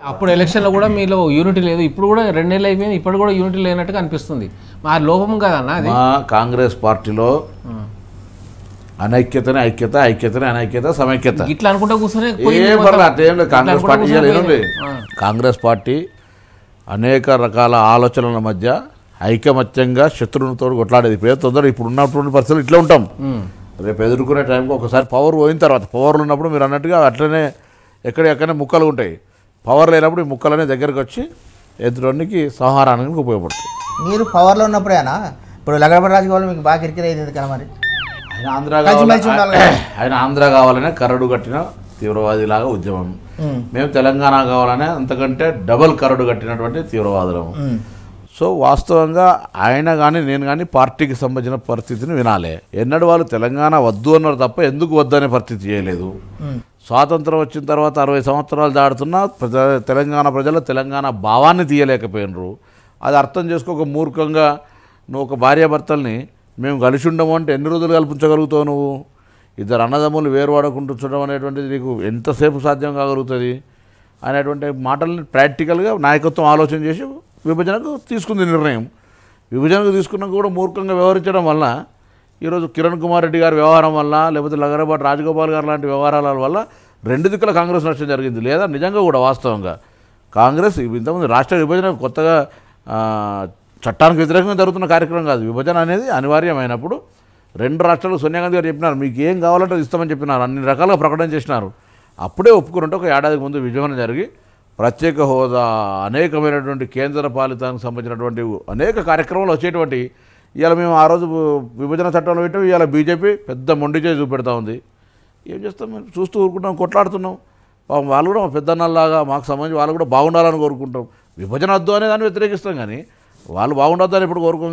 అప్పుడు ఎలక్షన్లో కూడా మీలో యూనిటీ లేదు, ఇప్పుడు కూడా 2 నెలలు అయిపోయింది, ఇప్పుడు కూడా యూనిటీ లేనట్టుగా అనిపిస్తుంది. మా లోపం కదన్నా అది. మా కాంగ్రెస్ పార్టీలో అనైక్యతనే ఐక్యత, ఐక్యతనే అనైక్యత, సమైక్యత ఇట్లా అనుకుంటా కూర్చొని కాంగ్రెస్ పార్టీ కాంగ్రెస్ పార్టీ అనేక రకాల ఆలోచనల మధ్య ఐకమత్యంగా శత్రువులతో కొట్లాడేది. ఇప్పుడు ఉన్నటువంటి పరిస్థితులు ఇట్లా ఉంటాం. రేపు ఎదుర్కొనే టైంకి ఒకసారి పవర్ పోయిన తర్వాత, పవర్లు ఉన్నప్పుడు మీరు అన్నట్టుగా అట్లనే ఎక్కడెక్కడనే ముక్కలు ఉంటాయి. పవర్ లేనప్పుడు ఈ ముక్కలనే దగ్గరకు వచ్చి ఎదురుకి సంహారానికి ఉపయోగపడుతుంది. మీరు పవర్లో ఉన్నప్పుడేనా ఇప్పుడు లగడపతి రాజగోపాల్ మీకు బాగా కిరికిరి అయింది కదా? మరి ఆయన ఆంధ్ర కావాలనే కరడు కట్టిన తీవ్రవాదిలాగా ఉద్యమం, మేము తెలంగాణ కావాలనే అంతకంటే డబల్ కరడు కట్టినటువంటి తీవ్రవాదులము. సో వాస్తవంగా ఆయన కానీ నేను కానీ పార్టీకి సంబంధించిన పరిస్థితిని వినాలి. ఎన్నడూ వాళ్ళు తెలంగాణ వద్దు అన్నారు తప్ప ఎందుకు వద్దు అనే పరిస్థితి చేయలేదు. స్వాతంత్రం వచ్చిన తర్వాత 60 సంవత్సరాలు దాడుతున్నా తెలంగాణ ప్రజలు తెలంగాణ భావాన్ని తీయలేకపోయినరు. అది అర్థం చేసుకోక మూర్ఖంగా నువ్వు ఒక భార్యాభర్తల్ని మేము కలిసి ఉండము అంటే ఎన్ని రోజులు కల్పించగలుగుతావు? నువ్వు ఇద్దరు అన్నదమ్ములు వేరువాడకుండా చూడడం అనేటువంటిది నీకు ఎంతసేపు సాధ్యం కాగలుగుతుంది అనేటువంటి మాటల్ని ప్రాక్టికల్గా నాయకత్వం ఆలోచన చేసి విభజనకు తీసుకుంది నిర్ణయం. విభజనకు తీసుకున్నా కూడా మూర్ఖంగా వ్యవహరించడం వల్ల ఈరోజు కిరణ్ కుమార్ రెడ్డి గారి వ్యవహారం వల్ల, లేకపోతే లగడపాటి రాజగోపాల్ గారు లాంటి వ్యవహారాల వల్ల 2 దిక్కుల కాంగ్రెస్ నష్టం జరిగింది. లేదా నిజంగా కూడా వాస్తవంగా కాంగ్రెస్ ఇంతకుముందు రాష్ట్ర విభజన కొత్తగా చట్టానికి వ్యతిరేకంగా జరుగుతున్న కార్యక్రమం కాదు. విభజన అనేది అనివార్యమైనప్పుడు 2 రాష్ట్రాలు సోనియా గాంధీ గారు చెప్పినారు, మీకు ఏం కావాలంటే ఇస్తామని చెప్పినారు, అన్ని రకాలుగా ప్రకటన చేసినారు. అప్పుడే ఒప్పుకుంటే ఒక ఏడాదికి ముందు విభజన జరిగి ప్రత్యేక హోదా, అనేకమైనటువంటి కేంద్ర పాలితానికి సంబంధించినటువంటి అనేక కార్యక్రమాలు వచ్చేటువంటి ఇవాళ మేము ఆ రోజు విభజన చట్టంలో పెట్టాం. ఇవాళ బీజేపీ పెద్ద మొండి చేసి చూపెడతా ఉంది. ఏం చేస్తాం? మేము చూస్తూ ఊరుకుంటాం, కొట్లాడుతున్నాం. వాళ్ళు కూడా పెద్దన్నల్లాగా మాకు సంబంధించి వాళ్ళు కూడా బాగుండాలని కోరుకుంటాం. విభజన వద్దు అనే దాన్ని వ్యతిరేకిస్తాం, కానీ వాళ్ళు బాగుండొద్దు అని ఎప్పుడు కోరుకుంటాం.